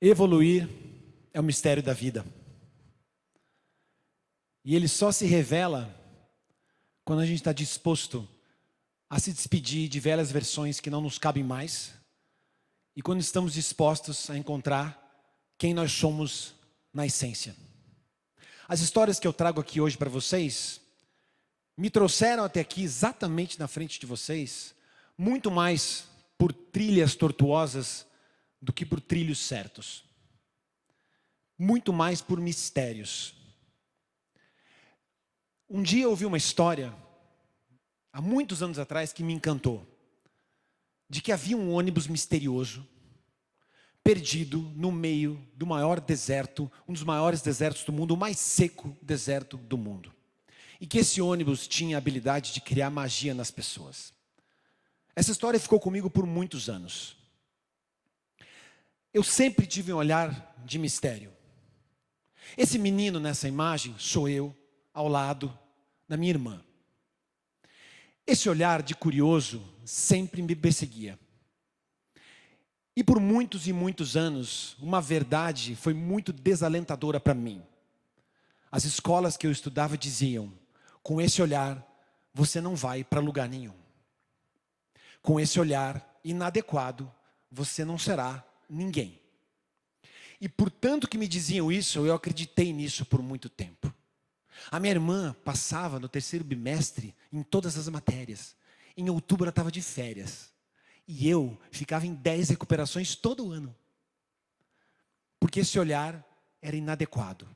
Evoluir é o mistério da vida. E ele só se revela quando a gente está disposto a se despedir de velhas versões que não nos cabem mais. E quando estamos dispostos a encontrar quem nós somos na essência. As histórias que eu trago aqui hoje para vocês me trouxeram até aqui, exatamente na frente de vocês, muito mais por trilhas tortuosas do que por trilhos certos. Muito mais por mistérios. Um dia eu ouvi uma história, há muitos anos atrás, que me encantou. De que havia um ônibus misterioso, perdido no meio do maior deserto, um dos maiores desertos do mundo, o mais seco deserto do mundo. E que esse ônibus tinha a habilidade de criar magia nas pessoas. Essa história ficou comigo por muitos anos. Eu sempre tive um olhar de mistério. Esse menino nessa imagem sou eu, ao lado da minha irmã. Esse olhar de curioso sempre me perseguia. E por muitos e muitos anos, uma verdade foi muito desalentadora para mim. As escolas que eu estudava diziam: com esse olhar, você não vai para lugar nenhum. Com esse olhar inadequado, você não será ninguém. E por tanto que me diziam isso, eu acreditei nisso por muito tempo. A minha irmã passava no terceiro bimestre em todas as matérias. Em outubro ela estava de férias. E eu ficava em 10 recuperações todo ano. Porque esse olhar era inadequado.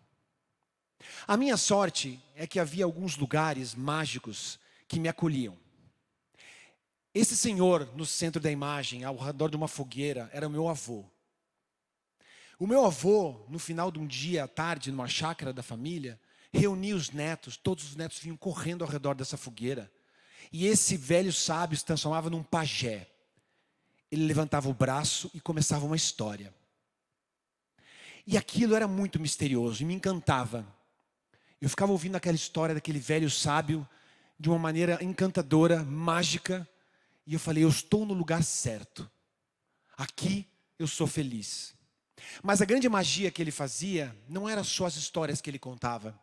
A minha sorte é que havia alguns lugares mágicos que me acolhiam. Esse senhor no centro da imagem, ao redor de uma fogueira, era o meu avô. O meu avô, no final de um dia à tarde, numa chácara da família, reunia os netos, todos os netos vinham correndo ao redor dessa fogueira. E esse velho sábio se transformava num pajé. Ele levantava o braço e começava uma história. E aquilo era muito misterioso e me encantava. Eu ficava ouvindo aquela história daquele velho sábio de uma maneira encantadora, mágica. E eu falei, eu estou no lugar certo. Aqui eu sou feliz. Mas a grande magia que ele fazia não era só as histórias que ele contava.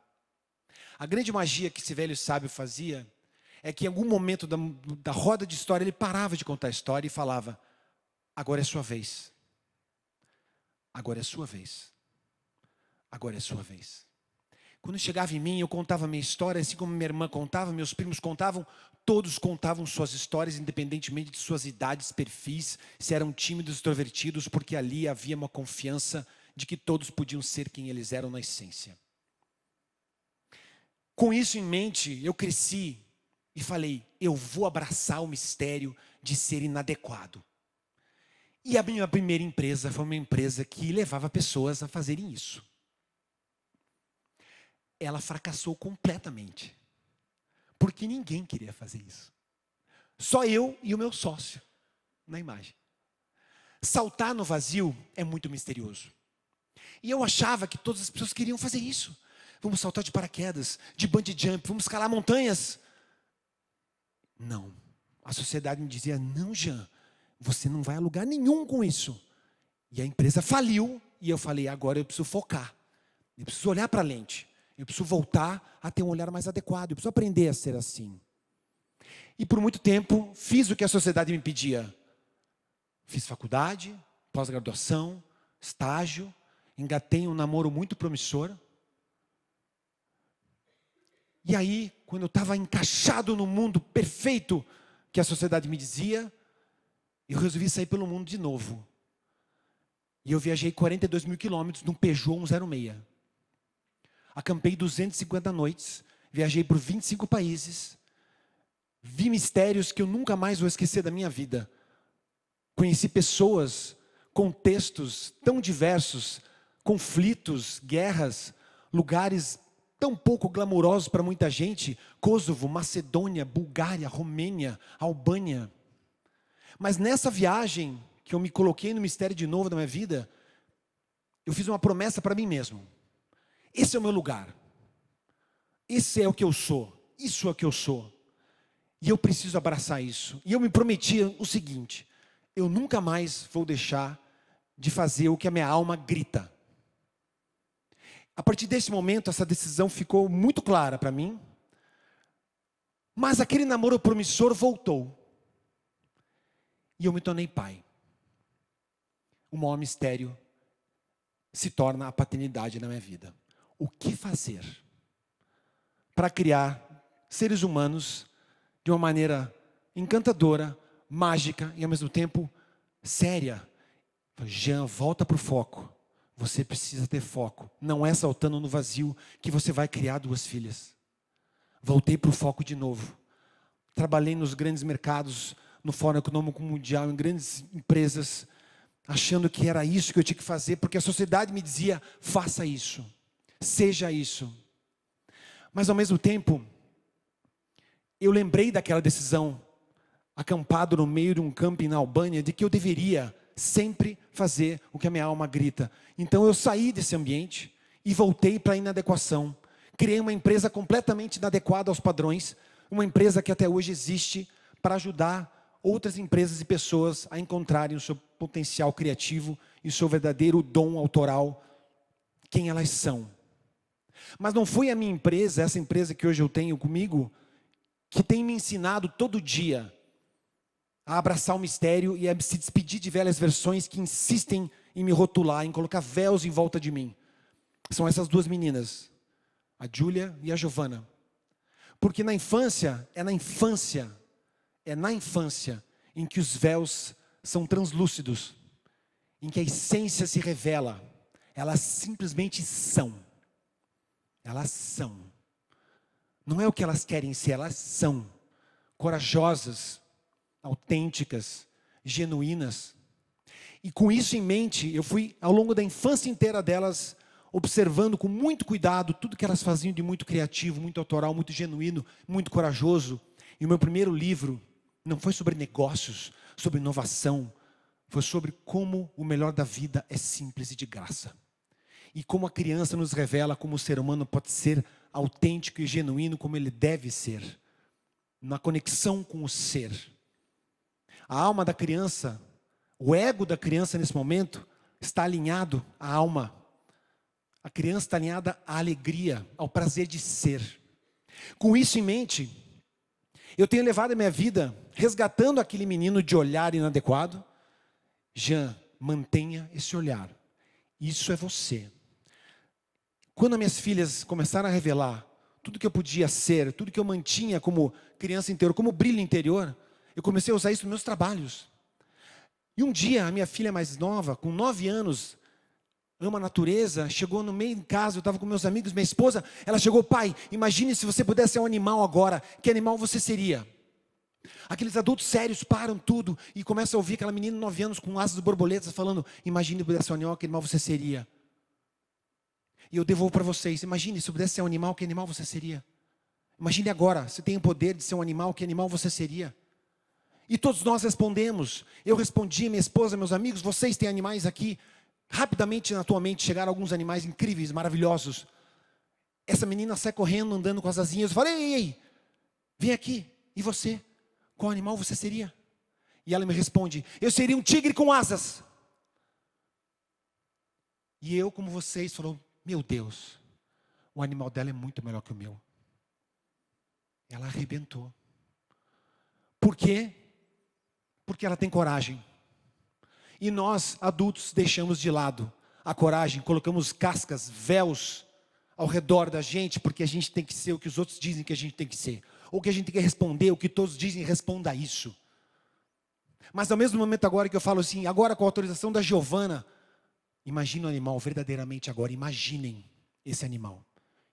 A grande magia que esse velho sábio fazia é que em algum momento da roda de história ele parava de contar a história e falava: agora é sua vez. Agora é sua vez. Agora é sua vez. Quando chegava em mim, eu contava a minha história, assim como minha irmã contava, meus primos contavam, todos contavam suas histórias, independentemente de suas idades, perfis, se eram tímidos, extrovertidos, porque ali havia uma confiança de que todos podiam ser quem eles eram na essência. Com isso em mente, eu cresci e falei, eu vou abraçar o mistério de ser inadequado. E a minha primeira empresa foi uma empresa que levava pessoas a fazerem isso. Ela fracassou completamente. Porque ninguém queria fazer isso. Só eu e o meu sócio na imagem. Saltar no vazio é muito misterioso. E eu achava que todas as pessoas queriam fazer isso. Vamos saltar de paraquedas, de bungee jump, vamos escalar montanhas. Não. A sociedade me dizia, não, Jean, você não vai a lugar nenhum com isso. E a empresa faliu e eu falei, agora eu preciso focar. Eu preciso olhar para a lente. Eu preciso voltar a ter um olhar mais adequado. Eu preciso aprender a ser assim. E por muito tempo, fiz o que a sociedade me pedia. Fiz faculdade, pós-graduação, estágio. Engatei um namoro muito promissor. E aí, quando eu estava encaixado no mundo perfeito que a sociedade me dizia, eu resolvi sair pelo mundo de novo. E eu viajei 42 mil quilômetros num Peugeot 106. Acampei 250 noites, viajei por 25 países, vi mistérios que eu nunca mais vou esquecer da minha vida. Conheci pessoas, contextos tão diversos, conflitos, guerras, lugares tão pouco glamurosos para muita gente, Kosovo, Macedônia, Bulgária, Romênia, Albânia. Mas nessa viagem, que eu me coloquei no mistério de novo da minha vida, eu fiz uma promessa para mim mesmo. Esse é o meu lugar. Esse é o que eu sou. Isso é o que eu sou. E eu preciso abraçar isso. E eu me prometi o seguinte, eu nunca mais vou deixar de fazer o que a minha alma grita. A partir desse momento, essa decisão ficou muito clara para mim. Mas aquele namoro promissor voltou. E eu me tornei pai. O maior mistério se torna a paternidade na minha vida. O que fazer para criar seres humanos de uma maneira encantadora, mágica e ao mesmo tempo séria? Jean, volta para o foco. Você precisa ter foco. Não é saltando no vazio que você vai criar 2 filhas. Voltei para o foco de novo. Trabalhei nos grandes mercados, no Fórum Econômico Mundial, em grandes empresas, achando que era isso que eu tinha que fazer, porque a sociedade me dizia, faça isso, seja isso. Mas ao mesmo tempo, eu lembrei daquela decisão, acampado no meio de um camping na Albânia, de que eu deveria sempre fazer o que a minha alma grita. Então eu saí desse ambiente e voltei para a inadequação. Criei uma empresa completamente inadequada aos padrões, uma empresa que até hoje existe para ajudar outras empresas e pessoas a encontrarem o seu potencial criativo e o seu verdadeiro dom autoral, quem elas são. Mas não foi a minha empresa, essa empresa que hoje eu tenho comigo, que tem me ensinado todo dia a abraçar o mistério e a se despedir de velhas versões que insistem em me rotular, em colocar véus em volta de mim. São essas 2 meninas, a Júlia e a Giovana. Porque na infância em que os véus são translúcidos, em que a essência se revela. Elas simplesmente são. Elas são. Não é o que elas querem ser, elas são. Corajosas, autênticas, genuínas. E com isso em mente, eu fui ao longo da infância inteira delas, observando com muito cuidado tudo que elas faziam de muito criativo, muito autoral, muito genuíno, muito corajoso. E o meu primeiro livro não foi sobre negócios, sobre inovação, foi sobre como o melhor da vida é simples e de graça. E como a criança nos revela como o ser humano pode ser autêntico e genuíno como ele deve ser, na conexão com o ser. A alma da criança, o ego da criança nesse momento, está alinhado à alma. A criança está alinhada à alegria, ao prazer de ser. Com isso em mente, eu tenho levado a minha vida resgatando aquele menino de olhar inadequado. Jean, mantenha esse olhar. Isso é você. Quando as minhas filhas começaram a revelar tudo que eu podia ser, tudo que eu mantinha como criança interior, como brilho interior, eu comecei a usar isso nos meus trabalhos. E um dia, a minha filha mais nova, com 9 anos, ama a natureza, chegou no meio de casa, eu estava com meus amigos, minha esposa, ela chegou, pai, imagine se você pudesse ser um animal agora, que animal você seria? Aqueles adultos sérios param tudo e começam a ouvir aquela menina de 9 anos com asas de borboletas falando, imagine se pudesse ser um animal, que animal você seria? E eu devolvo para vocês, imagine se pudesse ser um animal, que animal você seria? Imagine agora, se tem o poder de ser um animal, que animal você seria? E todos nós respondemos. Eu respondi, minha esposa, meus amigos, vocês têm animais aqui. Rapidamente na tua mente chegaram alguns animais incríveis, maravilhosos. Essa menina sai correndo, andando com as asinhas. Eu falei, ei, vem aqui. E você? Qual animal você seria? E ela me responde, eu seria um tigre com asas. E eu, como vocês, falou, meu Deus, o animal dela é muito melhor que o meu. Ela arrebentou. Por quê? Porque ela tem coragem. E nós, adultos, deixamos de lado a coragem, colocamos cascas, véus ao redor da gente, porque a gente tem que ser o que os outros dizem que a gente tem que ser. Ou que a gente tem que responder o que todos dizem, responda a isso. Mas ao mesmo momento agora que eu falo assim, agora com a autorização da Giovana, imagina o animal verdadeiramente agora, imaginem esse animal.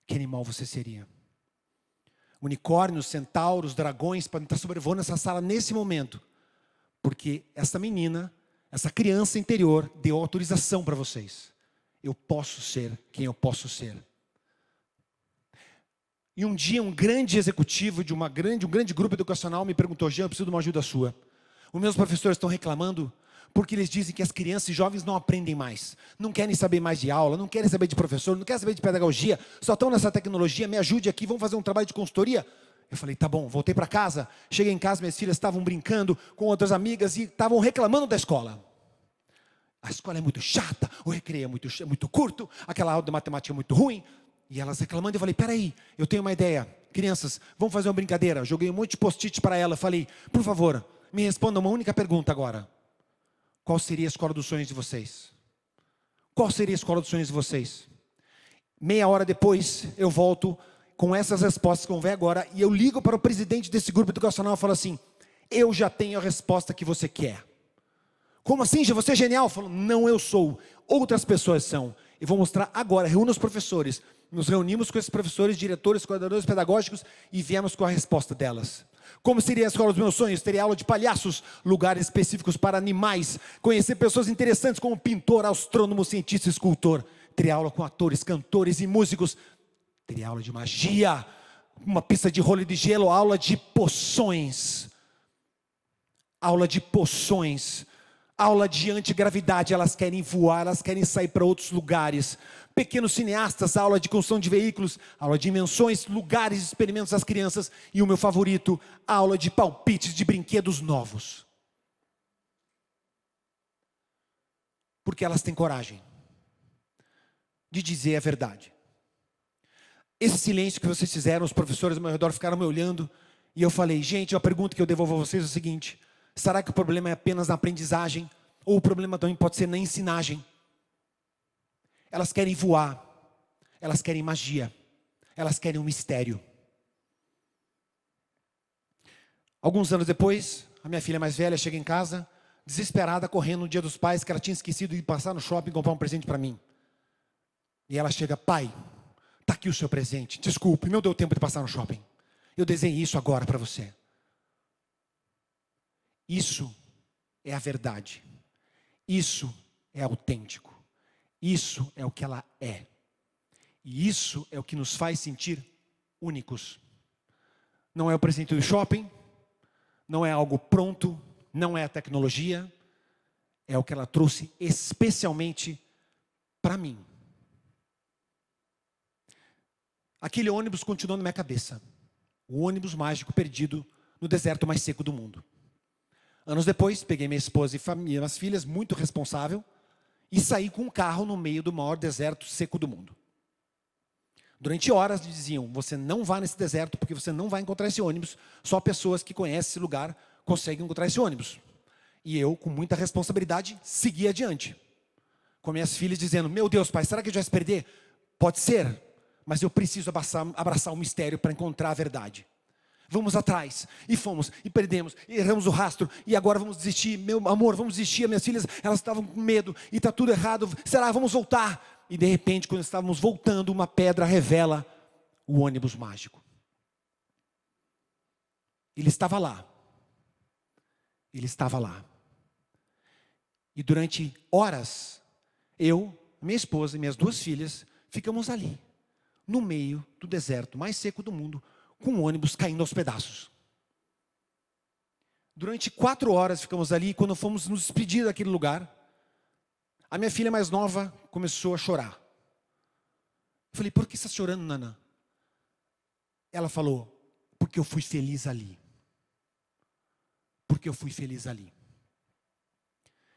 Que animal você seria? Unicórnios, centauros, dragões podem estar sobrevoando essa sala nesse momento. Porque essa menina, essa criança interior deu autorização para vocês. Eu posso ser quem eu posso ser. E um dia um grande executivo de um grande grupo educacional me perguntou, Jean, eu preciso de uma ajuda sua. Os meus professores estão reclamando porque eles dizem que as crianças e jovens não aprendem mais. Não querem saber mais de aula, não querem saber de professor, não querem saber de pedagogia, só estão nessa tecnologia, me ajude aqui, vamos fazer um trabalho de consultoria. Eu falei, tá bom, voltei para casa, cheguei em casa, minhas filhas estavam brincando com outras amigas e estavam reclamando da escola. A escola é muito chata, o recreio é muito curto, aquela aula de matemática é muito ruim. E elas reclamando, eu falei, peraí, eu tenho uma ideia. Crianças, vamos fazer uma brincadeira. Joguei um monte de post-it para ela. Falei, por favor, me responda uma única pergunta agora. Qual seria a escola dos sonhos de vocês? Qual seria a escola dos sonhos de vocês? Meia hora depois, eu volto com essas respostas que vão ver agora. E eu ligo para o presidente desse grupo educacional e falo assim, eu já tenho a resposta que você quer. Como assim, já você é genial? Eu falo, não, eu sou. Outras pessoas são. E vou mostrar agora, reúno os professores. Nos reunimos com esses professores, diretores, coordenadores pedagógicos e viemos com a resposta delas. Como seria a escola dos meus sonhos? Teria aula de palhaços, lugares específicos para animais, conhecer pessoas interessantes como pintor, astrônomo, cientista, escultor. Teria aula com atores, cantores e músicos. Teria aula de magia, uma pista de rolo de gelo, aula de poções. Aula de poções. Aula de antigravidade, elas querem voar, elas querem sair para outros lugares. Pequenos cineastas, aula de construção de veículos, aula de dimensões, lugares de experimentos das crianças. E o meu favorito, aula de palpites de brinquedos novos. Porque elas têm coragem de dizer a verdade. Esse silêncio que vocês fizeram, os professores ao meu redor ficaram me olhando. E eu falei, gente, a pergunta que eu devolvo a vocês é o seguinte. Será que o problema é apenas na aprendizagem? Ou o problema também pode ser na ensinagem? Elas querem voar. Elas querem magia. Elas querem um mistério. Alguns anos depois, a minha filha mais velha chega em casa, desesperada, correndo no Dia dos Pais, que ela tinha esquecido de passar no shopping e comprar um presente para mim. E ela chega, pai, está aqui o seu presente. Desculpe, não deu tempo de passar no shopping. Eu desenhei isso agora para você. Isso é a verdade. Isso é autêntico. Isso é o que ela é. E isso é o que nos faz sentir únicos. Não é o presente do shopping, não é algo pronto, não é a tecnologia, é o que ela trouxe especialmente para mim. Aquele ônibus continuou na minha cabeça. O ônibus mágico perdido no deserto mais seco do mundo. Anos depois, peguei minha esposa e família, minhas filhas, muito responsável, e saí com um carro no meio do maior deserto seco do mundo. Durante horas diziam, você não vá nesse deserto porque você não vai encontrar esse ônibus, só pessoas que conhecem esse lugar conseguem encontrar esse ônibus. E eu, com muita responsabilidade, segui adiante. Com minhas filhas dizendo, meu Deus, pai, será que a gente vai se perder? Pode ser, mas eu preciso abraçar o mistério para encontrar a verdade. Vamos atrás, e fomos, e perdemos, e erramos o rastro, e agora vamos desistir, meu amor, vamos desistir, as minhas filhas, elas estavam com medo, e está tudo errado, será, vamos voltar. E de repente, quando estávamos voltando, uma pedra revela o ônibus mágico. Ele estava lá. Ele estava lá. E durante horas, eu, minha esposa e minhas duas filhas, ficamos ali, no meio do deserto mais seco do mundo, com o ônibus caindo aos pedaços. Durante 4 horas ficamos ali, e quando fomos nos despedir daquele lugar, a minha filha mais nova começou a chorar. Eu falei, por que você está chorando, Nana? Ela falou, porque eu fui feliz ali. Porque eu fui feliz ali.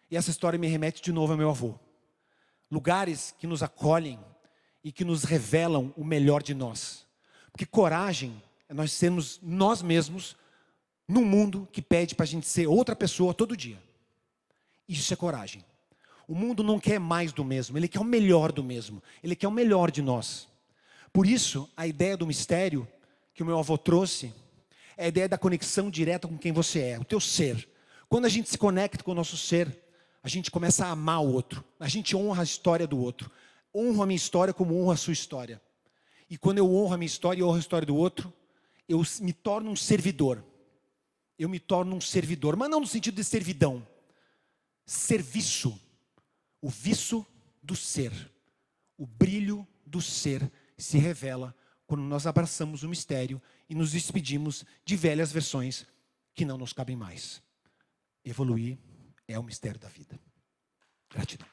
E essa história me remete de novo ao meu avô. Lugares que nos acolhem e que nos revelam o melhor de nós. Porque coragem é nós sermos nós mesmos num mundo que pede para a gente ser outra pessoa todo dia. Isso é coragem. O mundo não quer mais do mesmo, ele quer o melhor do mesmo. Ele quer o melhor de nós. Por isso, a ideia do mistério que o meu avô trouxe é a ideia da conexão direta com quem você é, o teu ser. Quando a gente se conecta com o nosso ser, a gente começa a amar o outro. A gente honra a história do outro. Honro a minha história como honro a sua história. E quando eu honro a minha história e honro a história do outro, eu me torno um servidor. Eu me torno um servidor, mas não no sentido de servidão. Serviço. O viço do ser. O brilho do ser se revela quando nós abraçamos o mistério e nos despedimos de velhas versões que não nos cabem mais. Evoluir é o mistério da vida. Gratidão.